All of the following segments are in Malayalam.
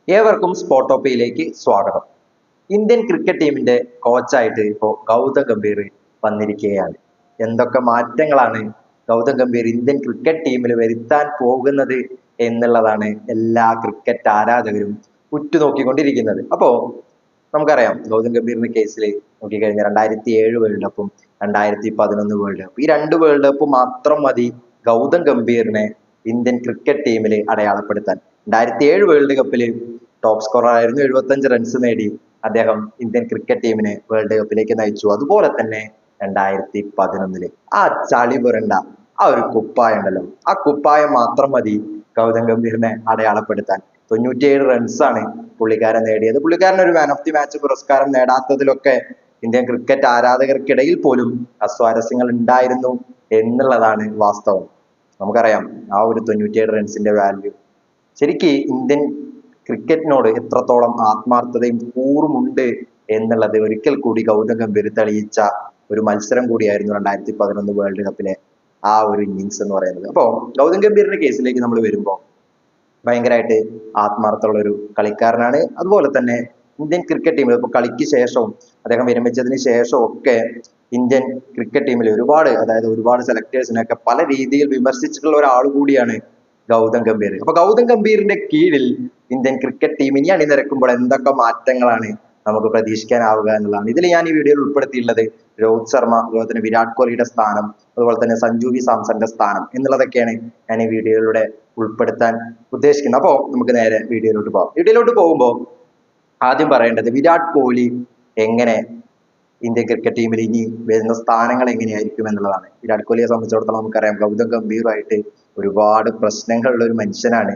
ഏവർക്കും സ്പോട്ടോപ്പയിലേക്ക് സ്വാഗതം. ഇന്ത്യൻ ക്രിക്കറ്റ് ടീമിന്റെ കോച്ചായിട്ട് ഇപ്പോൾ ഗൗതം ഗംഭീർ വന്നിരിക്കുകയാണ്. എന്തൊക്കെ മാറ്റങ്ങളാണ് ഗൗതം ഗംഭീർ ഇന്ത്യൻ ക്രിക്കറ്റ് ടീമിൽ വരുത്താൻ പോകുന്നത് എന്നുള്ളതാണ് എല്ലാ ക്രിക്കറ്റ് ആരാധകരും ഉറ്റുനോക്കിക്കൊണ്ടിരിക്കുന്നത്. അപ്പോ നമുക്കറിയാം ഗൗതം ഗംഭീറിന്റെ കേസിൽ നോക്കിക്കഴിഞ്ഞാൽ 2007 വേൾഡ് കപ്പും 2011 വേൾഡ് കപ്പ്, ഈ രണ്ട് വേൾഡ് കപ്പ് മാത്രം മതി ഗൗതം ഗംഭീറിനെ ഇന്ത്യൻ ക്രിക്കറ്റ് ടീമിൽ അടയാളപ്പെടുത്താൻ. 2007 വേൾഡ് കപ്പിൽ ടോപ്പ് സ്കോറർ ആയിരുന്നു. 75 റൺസ് നേടി അദ്ദേഹം ഇന്ത്യൻ ക്രിക്കറ്റ് ടീമിനെ വേൾഡ് കപ്പിലേക്ക് നയിച്ചു. അതുപോലെ തന്നെ 2011 ആ ചളി പുരണ്ട ആ ഒരു കുപ്പായം ഉണ്ടല്ലോ, ആ കുപ്പായം മാത്രം മതി ഗൗതം ഗംഭീറിനെ അടയാളപ്പെടുത്താൻ. 97 റൺസാണ് പുള്ളിക്കാരൻ നേടിയത്. പുള്ളിക്കാരൻ ഒരു മാൻ ഓഫ് ദി മാച്ച് പുരസ്കാരം നേടാത്തതിലൊക്കെ ഇന്ത്യൻ ക്രിക്കറ്റ് ആരാധകർക്കിടയിൽ പോലും അസ്വാരസ്യങ്ങൾ ഉണ്ടായിരുന്നു എന്നുള്ളതാണ് വാസ്തവം. നമുക്കറിയാം ആ ഒരു 97 റൺസിന്റെ വാല്യൂ. ശരിക്ക് ഇന്ത്യൻ ക്രിക്കറ്റിനോട് എത്രത്തോളം ആത്മാർത്ഥതയും കൂറുമുണ്ട് എന്നുള്ളത് ഒരിക്കൽ കൂടി ഗൗതം ഗംഭീർ തെളിയിച്ച ഒരു മത്സരം കൂടിയായിരുന്നു 2011 വേൾഡ് കപ്പിലെ ആ ഒരു ഇന്നിങ്സ് എന്ന് പറയുന്നത്. അപ്പോ ഗൗതം ഗംഭീറിന്റെ കേസിലേക്ക് നമ്മൾ വരുമ്പോൾ ഭയങ്കരമായിട്ട് ആത്മാർത്ഥമുള്ള ഒരു കളിക്കാരനാണ്. അതുപോലെ തന്നെ ഇന്ത്യൻ ക്രിക്കറ്റ് ടീമിൽ ഇപ്പൊ കളിക്ക് ശേഷവും അദ്ദേഹം വിരമിച്ചതിന് ശേഷവും ഒക്കെ ഇന്ത്യൻ ക്രിക്കറ്റ് ടീമിൽ ഒരുപാട് സെലക്ടേഴ്സിനൊക്കെ പല രീതിയിൽ വിമർശിച്ചിട്ടുള്ള ഒരാൾ കൂടിയാണ് ഗൗതം ഗംഭീർ. അപ്പൊ ഗൗതം ഗംഭീറിന്റെ കീഴിൽ ഇന്ത്യൻ ക്രിക്കറ്റ് ടീം ഇനി അണിനിരക്കുമ്പോൾ എന്തൊക്കെ മാറ്റങ്ങളാണ് നമുക്ക് പ്രതീക്ഷിക്കാനാവുക എന്നുള്ളതാണ് ഇതിൽ ഞാൻ ഈ വീഡിയോയിൽ ഉൾപ്പെടുത്തിയിട്ടുള്ളത്. രോഹിത് ശർമ്മ, അതുപോലെ തന്നെ വിരാട് കോഹ്ലിയുടെ സ്ഥാനം, അതുപോലെ തന്നെ സഞ്ജു വി സാംസന്റെ സ്ഥാനം എന്നുള്ളതൊക്കെയാണ് ഞാൻ ഈ വീഡിയോയിലൂടെ ഉൾപ്പെടുത്താൻ ഉദ്ദേശിക്കുന്നത്. അപ്പോൾ നമുക്ക് നേരെ വീഡിയോയിലോട്ട് പോകാം. വീഡിയോയിലോട്ട് പോകുമ്പോൾ ആദ്യം പറയേണ്ടത് വിരാട് കോഹ്ലി എങ്ങനെ ഇന്ത്യൻ ക്രിക്കറ്റ് ടീമിൽ ഇനി വരുന്ന സ്ഥാനങ്ങൾ എങ്ങനെയായിരിക്കും എന്നുള്ളതാണ്. വിരാട് കോഹ്ലിയെ സംബന്ധിച്ചിടത്തോളം നമുക്കറിയാം ഗൗതം ഗംഭീറുമായിട്ട് ഒരുപാട് പ്രശ്നങ്ങളുള്ള ഒരു മനുഷ്യനാണ്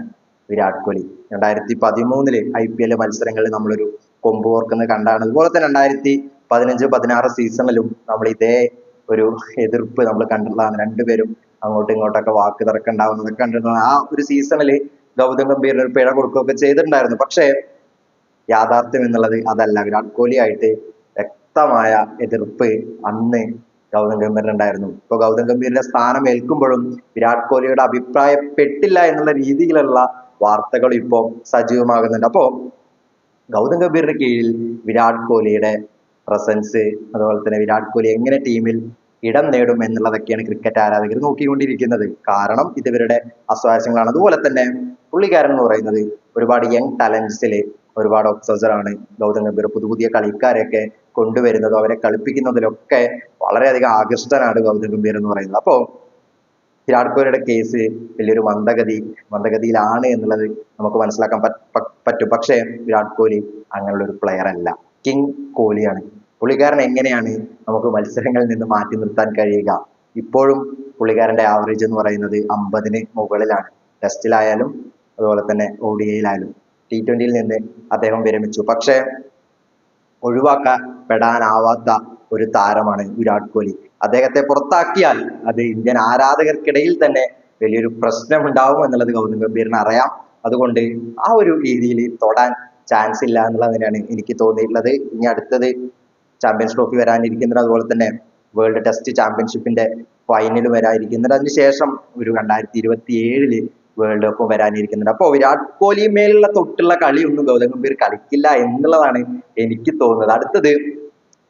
വിരാട് കോഹ്ലി. 2013 IPL മത്സരങ്ങളിൽ നമ്മളൊരു കൊമ്പ് ഓർക്കുന്നത് കണ്ടാണ്. അതുപോലെ തന്നെ 2015-16 സീസണിലും നമ്മൾ ഇതേ ഒരു എതിർപ്പ് നമ്മൾ കണ്ടിട്ടുള്ളതാണ്. രണ്ടുപേരും അങ്ങോട്ടും ഇങ്ങോട്ടൊക്കെ വാക്ക് തർക്കമുണ്ടാവുന്നതൊക്കെ കണ്ടിട്ടുള്ള ആ ഒരു സീസണിൽ ഗൗതം ഗംഭീറിന് ഒരു പിഴ കൊടുക്കുകയൊക്കെ ചെയ്തിട്ടുണ്ടായിരുന്നു. പക്ഷേ യാഥാർത്ഥ്യം എന്നുള്ളത് അതല്ല. വിരാട് കോഹ്ലി ആയിട്ട് വ്യക്തമായ എതിർപ്പ് അന്ന് ഗൗതം ഗംഭീറിനുണ്ടായിരുന്നു. ഇപ്പൊ ഗൗതം ഗംഭീറിന്റെ സ്ഥാനം ഏൽക്കുമ്പോഴും വിരാട് കോഹ്ലിയുടെ അഭിപ്രായപ്പെട്ടില്ല എന്നുള്ള രീതിയിലുള്ള വാർത്തകൾ ഇപ്പോ സജീവമാകുന്നുണ്ട്. അപ്പോ ഗൗതം ഗംഭീറിന്റെ കീഴിൽ വിരാട് കോഹ്ലിയുടെ പ്രസൻസ്, അതുപോലെ തന്നെ വിരാട് കോഹ്ലി എങ്ങനെ ടീമിൽ ഇടം നേടും എന്നുള്ളതൊക്കെയാണ് ക്രിക്കറ്റ് ആരാധകർ നോക്കിക്കൊണ്ടിരിക്കുന്നത്. കാരണം ഇത് ഇവരുടെ അസ്വാരസ്യങ്ങളാണ്. അതുപോലെ തന്നെ പുള്ളിക്കാരൻ എന്ന് പറയുന്നത് ഒരുപാട് യങ് ടാലന്റ്സിൽ ഒരുപാട് ഒബ്സർവർ ആണ് ഗൗതം ഗംഭീർ. പുതിയ കളിക്കാരെയൊക്കെ കൊണ്ടുവരുന്നതും അവരെ കളിപ്പിക്കുന്നതിലൊക്കെ വളരെയധികം ആകൃഷ്ടനാണ് ഗൗതം ഗംഭീർ എന്ന് പറയുന്നത്. അപ്പോ വിരാട് കോഹ്ലിയുടെ കേസ് വലിയൊരു മന്ദഗതിയിലാണ് എന്നുള്ളത് നമുക്ക് മനസ്സിലാക്കാൻ പറ്റും. പക്ഷേ വിരാട് കോഹ്ലി അങ്ങനെയുള്ള ഒരു പ്ലെയർ അല്ല. കിങ് കോഹ്ലിയാണ്. പുള്ളിക്കാരൻ എങ്ങനെയാണ് നമുക്ക് മത്സരങ്ങളിൽ നിന്ന് മാറ്റി നിർത്താൻ കഴിയുക? ഇപ്പോഴും പുള്ളിക്കാരന്റെ ആവറേജ് എന്ന് പറയുന്നത് 50-ന് മുകളിലാണ്. ടെസ്റ്റിലായാലും അതുപോലെ തന്നെ ODIയിലായാലും. T20യിൽ നിന്ന് അദ്ദേഹം വിരമിച്ചു. പക്ഷേ ഒഴിവാക്കപ്പെടാനാവാത്ത ഒരു താരമാണ് വിരാട് കോഹ്ലി. അദ്ദേഹത്തെ പുറത്താക്കിയാൽ അത് ഇന്ത്യൻ ആരാധകർക്കിടയിൽ തന്നെ വലിയൊരു പ്രശ്നം ഉണ്ടാവും എന്നുള്ളത് ഗൗതം ഗംഭീറിന് അറിയാം. അതുകൊണ്ട് ആ ഒരു രീതിയിൽ തൊടാൻ ചാൻസ് ഇല്ല എന്നുള്ളത് തന്നെയാണ് എനിക്ക് തോന്നിയിട്ടുള്ളത്. ഇനി അടുത്തത് ചാമ്പ്യൻസ് ട്രോഫി വരാനിരിക്കുന്നത്, അതുപോലെ തന്നെ വേൾഡ് ടെസ്റ്റ് ചാമ്പ്യൻഷിപ്പിന്റെ ഫൈനൽ വരാനിരിക്കുന്നുണ്ട്. അതിനുശേഷം ഒരു 2027 വേൾഡ് കപ്പ് വരാനിരിക്കുന്നുണ്ട്. അപ്പൊ വിരാട് കോഹ്ലി മേലുള്ള തൊട്ടുള്ള കളിയൊന്നും ഗൗതം ഗംഭീർ കളിക്കില്ല എന്നുള്ളതാണ് എനിക്ക് തോന്നുന്നത്. അടുത്തത്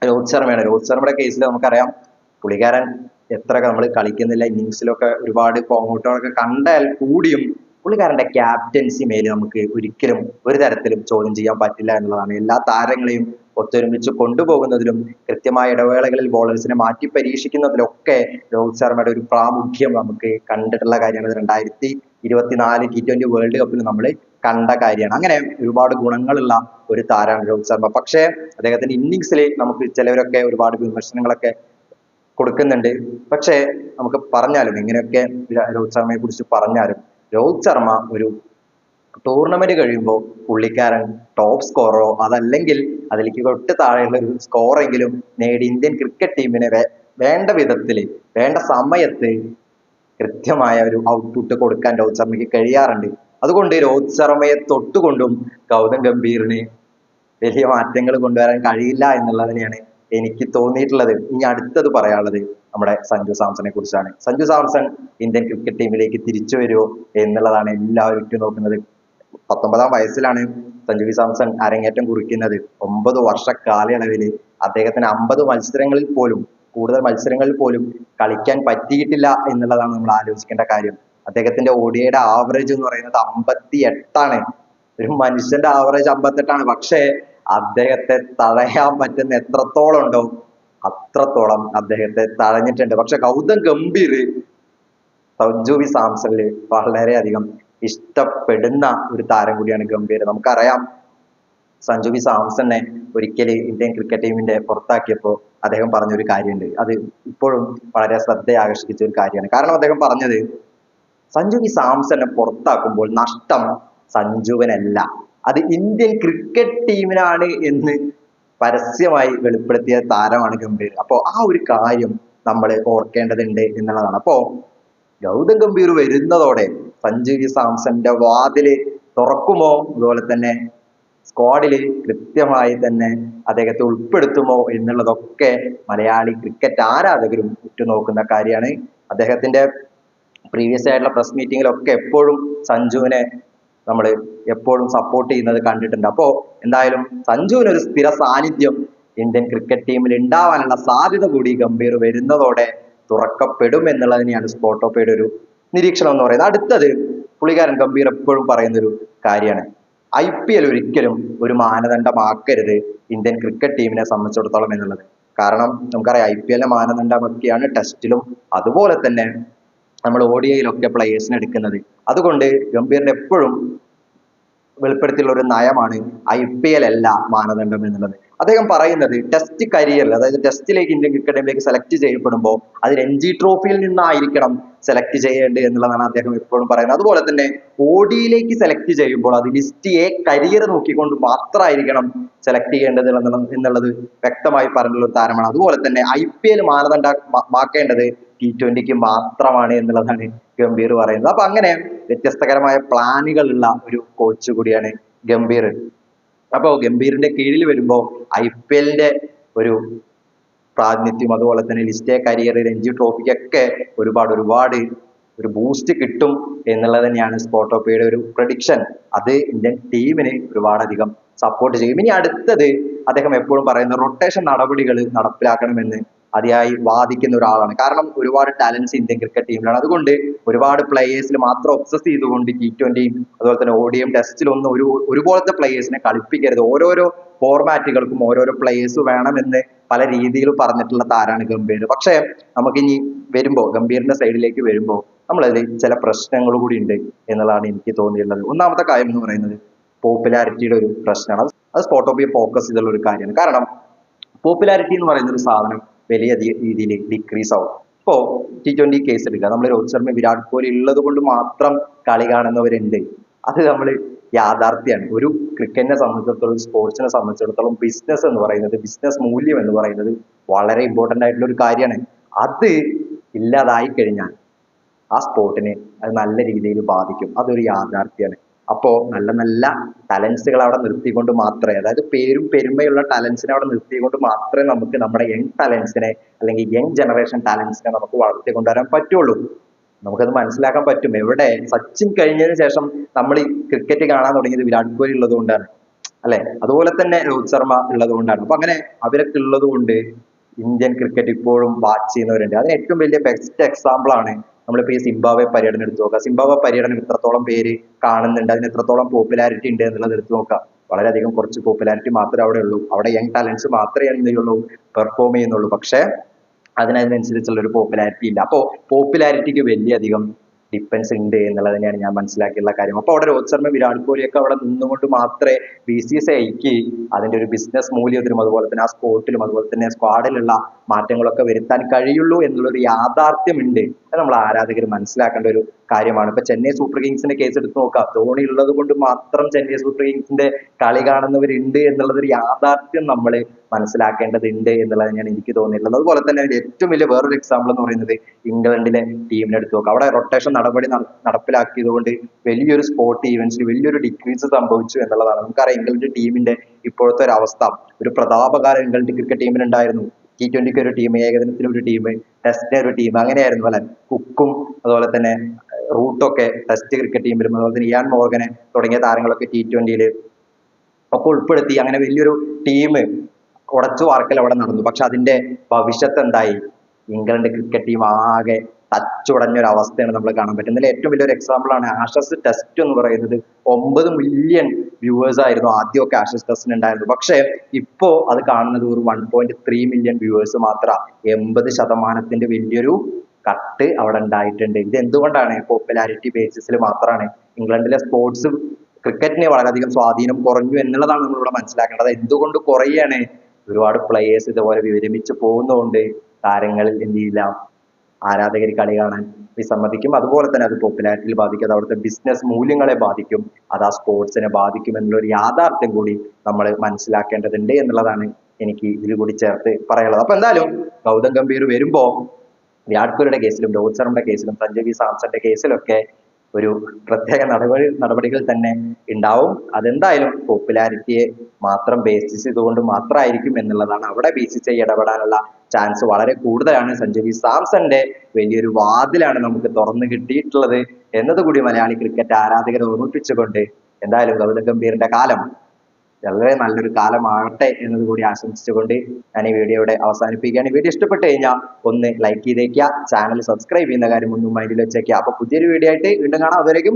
രോഹിത് ശർമ്മയാണ്. രോഹിത് ശർമ്മയുടെ കേസിൽ നമുക്കറിയാം പുള്ളിക്കാരൻ എത്രയൊക്കെ നമ്മൾ കളിക്കുന്നില്ല ഇന്നിങ്സിലൊക്കെ ഒരുപാട് ഫോമൗട്ടുകളൊക്കെ കണ്ടാൽ കൂടിയും പുള്ളിക്കാരന്റെ ക്യാപ്റ്റൻസി മേൽ നമുക്ക് ഒരിക്കലും ഒരു തരത്തിലും ചോദ്യം ചെയ്യാൻ പറ്റില്ല എന്നുള്ളതാണ്. എല്ലാ താരങ്ങളെയും ഒത്തൊരുമിച്ച് കൊണ്ടുപോകുന്നതിലും കൃത്യമായ ഇടവേളകളിൽ ബോളേഴ്സിനെ മാറ്റി പരീക്ഷിക്കുന്നതിലൊക്കെ രോഹിത് ശർമ്മയുടെ ഒരു പ്രാമുഖ്യം നമുക്ക് കണ്ടിട്ടുള്ള കാര്യമാണ്. 2024 T20 വേൾഡ് കപ്പിൽ നമ്മൾ കണ്ട കാര്യമാണ്. അങ്ങനെ ഒരുപാട് ഗുണങ്ങളുള്ള ഒരു താരമാണ് രോഹിത് ശർമ്മ. പക്ഷേ അദ്ദേഹത്തിന്റെ ഇന്നിങ്സിൽ നമുക്ക് ചിലവരൊക്കെ ഒരുപാട് വിമർശനങ്ങളൊക്കെ കൊടുക്കുന്നുണ്ട്. പക്ഷേ നമുക്ക് പറഞ്ഞാലും എങ്ങനെയൊക്കെ രോഹിത് ശർമ്മയെ കുറിച്ച് പറഞ്ഞാലും രോഹിത് ശർമ്മ ഒരു ടൂർണമെന്റ് കഴിയുമ്പോൾ പുള്ളിക്കാരൻ ടോപ്പ് സ്കോറോ അതല്ലെങ്കിൽ അതിലേക്ക് തൊട്ട് താഴെയുള്ള ഒരു സ്കോറെങ്കിലും നേടി ഇന്ത്യൻ ക്രിക്കറ്റ് ടീമിനെ വേണ്ട വിധത്തിൽ വേണ്ട സമയത്ത് കൃത്യമായ ഒരു ഔട്ട്പുട്ട് കൊടുക്കാൻ രോഹിത് ശർമ്മയ്ക്ക് കഴിയാറുണ്ട്. അതുകൊണ്ട് രോഹിത് ശർമ്മയെ തൊട്ടുകൊണ്ടും ഗൗതം ഗംഭീറിന് വലിയ മാറ്റങ്ങൾ കൊണ്ടുവരാൻ കഴിയില്ല എന്നുള്ളത് തന്നെയാണ് എനിക്ക് തോന്നിയിട്ടുള്ളത്. ഇനി അടുത്തത് പറയാനുള്ളത് നമ്മുടെ സഞ്ജു സാംസണെ കുറിച്ചാണ്. സഞ്ജു സാംസൺ ഇന്ത്യൻ ക്രിക്കറ്റ് ടീമിലേക്ക് തിരിച്ചു വരുമോ എന്നുള്ളതാണ് എല്ലാവരും ഉറ്റുനോക്കുന്നത്. 19-ാം വയസ്സിലാണ് സഞ്ജു വി സാംസൺ അരങ്ങേറ്റം കുറിക്കുന്നത് 9 വർഷ കാലയളവിൽ അദ്ദേഹത്തിന് 50 മത്സരങ്ങളിൽ പോലും കൂടുതൽ മത്സരങ്ങളിൽ പോലും കളിക്കാൻ പറ്റിയിട്ടില്ല എന്നുള്ളതാണ് നമ്മൾ ആലോചിക്കേണ്ട കാര്യം. അദ്ദേഹത്തിന്റെ ODIയുടെ ആവറേജ് എന്ന് പറയുന്നത് 58ആണ്. ഒരു മനുഷ്യന്റെ ആവറേജ് 58ആണ്. പക്ഷേ അദ്ദേഹത്തെ തഴയാൻ പറ്റുന്ന എത്രത്തോളം ഉണ്ടോ അത്രത്തോളം അദ്ദേഹത്തെ തഴഞ്ഞിട്ടുണ്ട്. പക്ഷെ ഗൗതം ഗംഭീർ സഞ്ജു വി സാംസണില് വളരെയധികം ഇഷ്ടപ്പെടുന്ന ഒരു താരം കൂടിയാണ് ഗംഭീർ. നമുക്കറിയാം സഞ്ജു വി സാംസണിനെ ഒരിക്കൽ ഇന്ത്യൻ ക്രിക്കറ്റ് ടീമിന്റെ പുറത്താക്കിയപ്പോൾ അദ്ദേഹം പറഞ്ഞൊരു കാര്യമുണ്ട്. അത് ഇപ്പോഴും വളരെ ശ്രദ്ധ ആകർഷിച്ച ഒരു കാര്യമാണ്. കാരണം അദ്ദേഹം പറഞ്ഞത് സഞ്ജു വി സാംസണിനെ പുറത്താക്കുമ്പോൾ നഷ്ടം സഞ്ജുവിനല്ല, അത് ഇന്ത്യൻ ക്രിക്കറ്റ് ടീമിനാണ് എന്ന് പരസ്യമായി വെളിപ്പെടുത്തിയ താരമാണ് ഗംഭീർ. അപ്പോ ആ ഒരു കാര്യം നമ്മൾ ഓർക്കേണ്ടതുണ്ട് എന്നുള്ളതാണ്. അപ്പോ ഗൗതം ഗംഭീർ വരുന്നതോടെ സഞ്ജു വി സാംസന്റെ വാതില് തുറക്കുമോ, അതുപോലെ തന്നെ സ്ക്വാഡില് കൃത്യമായി തന്നെ അദ്ദേഹത്തെ ഉൾപ്പെടുത്തുമോ എന്നുള്ളതൊക്കെ മലയാളി ക്രിക്കറ്റ് ആരാധകരും ഉറ്റുനോക്കുന്ന കാര്യമാണ്. അദ്ദേഹത്തിന്റെ പ്രീവിയസ് ആയിട്ടുള്ള പ്രസ് മീറ്റിങ്ങിലൊക്കെ എപ്പോഴും സഞ്ജുവിനെ നമ്മൾ എപ്പോഴും സപ്പോർട്ട് ചെയ്യുന്നത് കണ്ടിട്ടുണ്ട്. അപ്പോ എന്തായാലും സഞ്ജുവിന് ഒരു സ്ഥിര സാന്നിധ്യം ഇന്ത്യൻ ക്രിക്കറ്റ് ടീമിൽ ഉണ്ടാവാനുള്ള സാധ്യത കൂടി ഗംഭീർ വരുന്നതോടെ തുറക്കപ്പെടും എന്നുള്ളത് തന്നെയാണ് സ്പോട്ടോപ്പയുടെ ഒരു നിരീക്ഷണം എന്ന് പറയുന്നത്. അടുത്തത് പുള്ളിക്കാരൻ ഗംഭീർ എപ്പോഴും പറയുന്ന ഒരു കാര്യമാണ്, IPL ഒരിക്കലും ഒരു മാനദണ്ഡമാക്കരുത് ഇന്ത്യൻ ക്രിക്കറ്റ് ടീമിനെ സംബന്ധിച്ചിടത്തോളം എന്നുള്ളത്. കാരണം നമുക്കറിയാം IPL മാനദണ്ഡമൊക്കെയാണ് ടെസ്റ്റിലും അതുപോലെ തന്നെ നമ്മൾ ODIയിലൊക്കെ പ്ലേയേഴ്സിനെ എടുക്കുന്നത്. അതുകൊണ്ട് ഗംഭീറിന് എപ്പോഴും വെളിപ്പെടുത്തിയുള്ള ഒരു നയമാണ് IPL അല്ല മാനദണ്ഡം എന്നുള്ളത്. അദ്ദേഹം പറയുന്നത് ടെസ്റ്റ് കരിയറിൽ, അതായത് ടെസ്റ്റിലേക്ക് ഇന്ത്യൻ ക്രിക്കറ്റ് ടീമിലേക്ക് സെലക്ട് ചെയ്യപ്പെടുമ്പോൾ അത് രഞ്ജി ട്രോഫിയിൽ നിന്നായിരിക്കണം സെലക്ട് ചെയ്യേണ്ടത് എന്നുള്ളതാണ് അദ്ദേഹം എപ്പോഴും പറയുന്നത്. അതുപോലെ തന്നെ ODയിലേക്ക് സെലക്ട് ചെയ്യുമ്പോൾ അത് ലിസ്റ്റ് എ കരിയർ നോക്കിക്കൊണ്ട് മാത്രമായിരിക്കണം സെലക്ട് ചെയ്യേണ്ടത് എന്നുള്ളത് വ്യക്തമായി പറഞ്ഞുള്ള ഒരു താരമാണ്. അതുപോലെ തന്നെ IPL മാനദണ്ഡമാക്കേണ്ടത് T20ക്ക് മാത്രമാണ് എന്നുള്ളതാണ് ഗംഭീർ പറയുന്നത്. അപ്പൊ അങ്ങനെ വ്യത്യസ്തകരമായ പ്ലാനുകളുള്ള ഒരു കോച്ച് കൂടിയാണ് ഗംഭീർ. അപ്പോ ഗംഭീറിന്റെ കീഴിൽ വരുമ്പോൾ IPLന്റെ ഒരു പ്രാതിനിധ്യം, അതുപോലെ തന്നെ ലിസ്റ്റ് എ കരിയർ, രഞ്ജി ട്രോഫിക്കൊക്കെ ഒരുപാട് ഒരു ബൂസ്റ്റ് കിട്ടും എന്നുള്ളത് തന്നെയാണ് സ്പോട്ടോപ്പയുടെ ഒരു പ്രഡിക്ഷൻ. അത് ഇന്ത്യൻ ടീമിന് ഒരുപാടധികം സപ്പോർട്ട് ചെയ്യും. ഇനി അടുത്തത് അദ്ദേഹം എപ്പോഴും പറയുന്ന റൊട്ടേഷൻ നടപടികൾ നടപ്പിലാക്കണമെന്ന് അതിയായി വാദിക്കുന്ന ഒരാളാണ്. കാരണം ഒരുപാട് ടാലൻസ് ഇന്ത്യൻ ക്രിക്കറ്റ് ടീമിലാണ്. അതുകൊണ്ട് ഒരുപാട് പ്ലേയേഴ്സിൽ മാത്രം ഒബ്സസ് ചെയ്തുകൊണ്ട് T20യും അതുപോലെ തന്നെ ODIയും ടെസ്റ്റിലൊന്നും ഒരുപോലത്തെ പ്ലേയേഴ്സിനെ കളിപ്പിക്കരുത്. ഓരോരോ ഫോർമാറ്റുകൾക്കും ഓരോരോ പ്ലേയേഴ്സ് വേണമെന്ന് പല രീതിയിൽ പറഞ്ഞിട്ടുള്ള താരാണ് ഗംഭീർ. പക്ഷേ നമുക്കിനി വരുമ്പോൾ ഗംഭീറിന്റെ സൈഡിലേക്ക് വരുമ്പോൾ നമ്മളതിൽ ചില പ്രശ്നങ്ങൾ കൂടി ഉണ്ട് എന്നുള്ളതാണ് എനിക്ക് തോന്നിയിട്ടുള്ളത്. ഒന്നാമത്തെ കാര്യം എന്ന് പറയുന്നത് പോപ്പുലാരിറ്റിയുടെ ഒരു പ്രശ്നമാണ്. അത് സ്പോട്ടോപ്പിയെ ഫോക്കസ് ചെയ്തുള്ള ഒരു കാര്യമാണ്. കാരണം പോപ്പുലാരിറ്റി എന്ന് പറയുന്ന ഒരു സാധനം വലിയ രീതിയിൽ ഡിക്രീസ് ആവും. ഇപ്പോ T20 കേസ് എടുക്കുക, നമ്മൾ രോഹിത് ശർമ്മ, വിരാട് കോഹ്ലി ഉള്ളത് കൊണ്ട് മാത്രം കളി കാണുന്നവരുണ്ട്. അത് നമ്മൾ യാഥാർത്ഥ്യമാണ്. ഒരു ക്രിക്കറ്റിനെ സംബന്ധിച്ചിടത്തോളം, സ്പോർട്സിനെ സംബന്ധിച്ചിടത്തോളം ബിസിനസ് എന്ന് പറയുന്നത്, ബിസിനസ് മൂല്യം എന്ന് പറയുന്നത് വളരെ ഇമ്പോർട്ടന്റ് ആയിട്ടുള്ള ഒരു കാര്യമാണ്. അത് ഇല്ലാതായി കഴിഞ്ഞാൽ ആ സ്പോർട്ടിനെ അത് നല്ല രീതിയിൽ ബാധിക്കും. അതൊരു യാഥാർത്ഥ്യമാണ്. അപ്പോ നല്ല നല്ല ടാലൻസുകൾ അവിടെ നിർത്തിക്കൊണ്ട് മാത്രമേ, അതായത് പേരും പെരുമയുള്ള ടാലൻസിനെ അവിടെ നിർത്തിക്കൊണ്ട് മാത്രമേ നമുക്ക് നമ്മുടെ യങ് ടാലൻസിനെ അല്ലെങ്കിൽ യങ് ജനറേഷൻ ടാലൻസിനെ നമുക്ക് വളർത്തിക്കൊണ്ടുവരാൻ പറ്റുള്ളൂ. നമുക്കത് മനസ്സിലാക്കാൻ പറ്റും. എവിടെ സച്ചിൻ കഴിഞ്ഞതിന് ശേഷം നമ്മൾ ഈ ക്രിക്കറ്റ് കാണാൻ തുടങ്ങിയത് വിരാട് കോഹ്ലി ഉള്ളത് കൊണ്ടാണ്, അല്ലെ? അതുപോലെ തന്നെ രോഹിത് ശർമ്മ ഉള്ളത് കൊണ്ടാണ്. അപ്പൊ അങ്ങനെ അവരൊക്കെ ഉള്ളത് കൊണ്ട് ഇന്ത്യൻ ക്രിക്കറ്റ് ഇപ്പോഴും വാച്ച് ചെയ്യുന്നവരുണ്ട്. അതിന് ഏറ്റവും വലിയ ബെസ്റ്റ് എക്സാമ്പിൾ ആണ് നമ്മളിപ്പോ ഈ സിംബാബ്വെ പര്യടനം എടുത്തു നോക്കുക. സിംബാബ്വെ പര്യടനം എത്രത്തോളം പേര് കാണുന്നുണ്ട്, അതിന് എത്രത്തോളം പോപ്പുലാരിറ്റി ഉണ്ട് എന്നുള്ളത് എടുത്തു നോക്കുക. വളരെയധികം കുറച്ച് പോപ്പുലാരിറ്റി മാത്രമേ അവിടെ ഉള്ളൂ. അവിടെ യങ് ടാലൻസ് മാത്രമേ എന്തുള്ളൂ, പെർഫോം ചെയ്യുന്നുള്ളൂ. പക്ഷെ അതിനനുസരിച്ചുള്ള ഒരു പോപ്പുലാരിറ്റി ഇല്ല. അപ്പോ പോപ്പുലാരിറ്റിക്ക് വലിയധികം ഡിപ്പെൻസ് ഉണ്ട് എന്നുള്ളത് തന്നെയാണ് ഞാൻ മനസ്സിലാക്കിയുള്ള കാര്യം. അപ്പൊ അവിടെ രോഹിത് ശർമ്മ, വിരാട് കോഹ്ലിയൊക്കെ അവിടെ നിന്നുകൊണ്ട് മാത്രമേ BCCIക്ക് അതിന്റെ ഒരു ബിസിനസ് മൂല്യത്തിലും അതുപോലെ തന്നെ ആ സ്പോർട്ടിലും അതുപോലെ തന്നെ സ്ക്വാഡിലുള്ള മാറ്റങ്ങളൊക്കെ വരുത്താൻ കഴിയുള്ളൂ എന്നുള്ളൊരു യാഥാർത്ഥ്യം ഉണ്ട്. അത് നമ്മൾ ആരാധകർ മനസ്സിലാക്കേണ്ട ഒരു കാര്യമാണ്. ഇപ്പൊ ചെന്നൈ സൂപ്പർ കിങ്സിന്റെ കേസ് എടുത്ത് നോക്കാം. ധോണി ഉള്ളത് കൊണ്ട് മാത്രം ചെന്നൈ സൂപ്പർ കിങ്സിന്റെ കളി കാണുന്നവരുണ്ട് എന്നുള്ളതൊരു യാഥാർത്ഥ്യം നമ്മൾ മനസ്സിലാക്കേണ്ടതുണ്ട് എന്നുള്ളത് തന്നെയാണ് എനിക്ക് തോന്നിയിട്ടുള്ളത്. അതുപോലെ തന്നെ ഏറ്റവും വലിയ വേറൊരു എക്സാമ്പിൾ എന്ന് പറയുന്നത് ഇംഗ്ലണ്ടിലെ ടീമിനെ എടുത്ത് നോക്കാം. അവിടെ റൊട്ടേഷൻ നടപടി നടപ്പിലാക്കിയത് കൊണ്ട് വലിയൊരു സ്പോർട്ട് ഈവൻസിൽ വലിയൊരു ഡിക്രീസ് സംഭവിച്ചു എന്നുള്ളതാണ്. നമുക്കറിയാം ഇംഗ്ലണ്ട് ടീമിന്റെ ഇപ്പോഴത്തെ ഒരു അവസ്ഥ. ഒരു പ്രതാപകാലം ഇംഗ്ലണ്ട് ക്രിക്കറ്റ് ടീമിനുണ്ടായിരുന്നു. T20ക്ക് ഒരു ടീം, ഏകദിനത്തിന് ഒരു ടീം, ടെസ്റ്റിന് ഒരു ടീം, അങ്ങനെയായിരുന്നു അല്ലെ? കുക്കും അതുപോലെ തന്നെ റൂട്ടൊക്കെ ടെസ്റ്റ് ക്രിക്കറ്റ് ടീമിലും അതുപോലെ തന്നെ ഇയാൻ മോർഗനെ തുടങ്ങിയ താരങ്ങളൊക്കെ T20യിൽ ഒക്കെ ഉൾപ്പെടുത്തി അങ്ങനെ വലിയൊരു ടീം ഉടച്ചു വാർക്കൽ അവിടെ നടന്നു. പക്ഷെ അതിന്റെ ഭവിഷ്യത്ത് എന്തായി? ഇംഗ്ലണ്ട് ക്രിക്കറ്റ് ടീം ആകെ തച്ചുടഞ്ഞ ഒരു അവസ്ഥയാണ് നമ്മൾ കാണാൻ പറ്റുന്നത്. ഇതിൽ ഏറ്റവും വലിയൊരു എക്സാമ്പിൾ ആണ് ആഷസ് ടെസ്റ്റ് എന്ന് പറയുന്നത്. 9 മില്യൺ വ്യൂവേഴ്സ് ആയിരുന്നു ആദ്യമൊക്കെ ആഷസ് ടെസ്റ്റിന് ഉണ്ടായിരുന്നത്. പക്ഷെ ഇപ്പോ അത് കാണുന്നത് ഒരു 1.3 മില്യൺ വ്യൂവേഴ്സ് മാത്രം. 80% വലിയൊരു കട്ട് അവിടെ ഉണ്ടായിട്ടുണ്ട്. ഇത് എന്തുകൊണ്ടാണ്? പോപ്പുലാരിറ്റി ബേസിസിൽ മാത്രമാണ്. ഇംഗ്ലണ്ടിലെ സ്പോർട്സ് ക്രിക്കറ്റിന് വളരെയധികം സ്വാധീനം കുറഞ്ഞു എന്നുള്ളതാണ് നമ്മളിവിടെ മനസ്സിലാക്കേണ്ടത്. എന്തുകൊണ്ട് കുറയാണ്? ഒരുപാട് പ്ലേയേഴ്സ് ഇതുപോലെ വിരമിച്ച് പോകുന്നതുകൊണ്ട് താരങ്ങളിൽ എന്ത് ചെയ്യില്ല, ആരാധകർ കളി കാണാൻ വിസമ്മതിക്കും. അതുപോലെ തന്നെ അത് പോപ്പുലാരിറ്റിയിൽ ബാധിക്കും, അത് അവിടുത്തെ ബിസിനസ് മൂല്യങ്ങളെ ബാധിക്കും, അത് ആ സ്പോർട്സിനെ ബാധിക്കും എന്നുള്ളൊരു യാഥാർത്ഥ്യം കൂടി നമ്മൾ മനസ്സിലാക്കേണ്ടതുണ്ട് എന്നുള്ളതാണ് എനിക്ക് ഇതിൽ കൂടി ചേർത്ത് പറയാനുള്ളത്. അപ്പൊ എന്തായാലും ഗൗതം ഗംഭീർ വരുമ്പോ വിരാട് കോഹ്ലിയുടെ കേസിലും രോഹിത് ശർമ്മയുടെ കേസിലും സഞ്ജു വി സാംസന്റെ കേസിലൊക്കെ ഒരു പ്രത്യേക നടപടികൾ തന്നെ ഉണ്ടാവും. അതെന്തായാലും പോപ്പുലാരിറ്റിയെ മാത്രം ബേസിസ് ചെയ്തുകൊണ്ട് മാത്രമായിരിക്കും എന്നുള്ളതാണ്. അവിടെ BCCI ഇടപെടാനുള്ള ചാൻസ് വളരെ കൂടുതലാണ്. സഞ്ജു വി സാംസന്റെ വലിയൊരു വാതിലാണ് നമുക്ക് തുറന്നു കിട്ടിയിട്ടുള്ളത് എന്നതുകൂടി മലയാളി ക്രിക്കറ്റ് ആരാധകരെ ഓർമ്മിപ്പിച്ചുകൊണ്ട് എന്തായാലും ഗൗതം ഗംഭീറിന്റെ കാലം വളരെ നല്ലൊരു കാലമാകട്ടെ എന്നതുകൂടി ആശംസിച്ചുകൊണ്ട് ഞാൻ ഈ വീഡിയോ ഇവിടെ അവസാനിപ്പിക്കുകയാണ്. വീഡിയോ ഇഷ്ടപ്പെട്ട് കഴിഞ്ഞാൽ ഒന്ന് ലൈക്ക് ചെയ്തേക്കുക, ചാനൽ സബ്സ്ക്രൈബ് ചെയ്യുന്ന കാര്യം ഒന്നും മൈൻഡിൽ വെച്ചേക്കുക. അപ്പൊ പുതിയൊരു വീഡിയോ ആയിട്ട് വീണ്ടും കാണാം. അതുവരേക്കും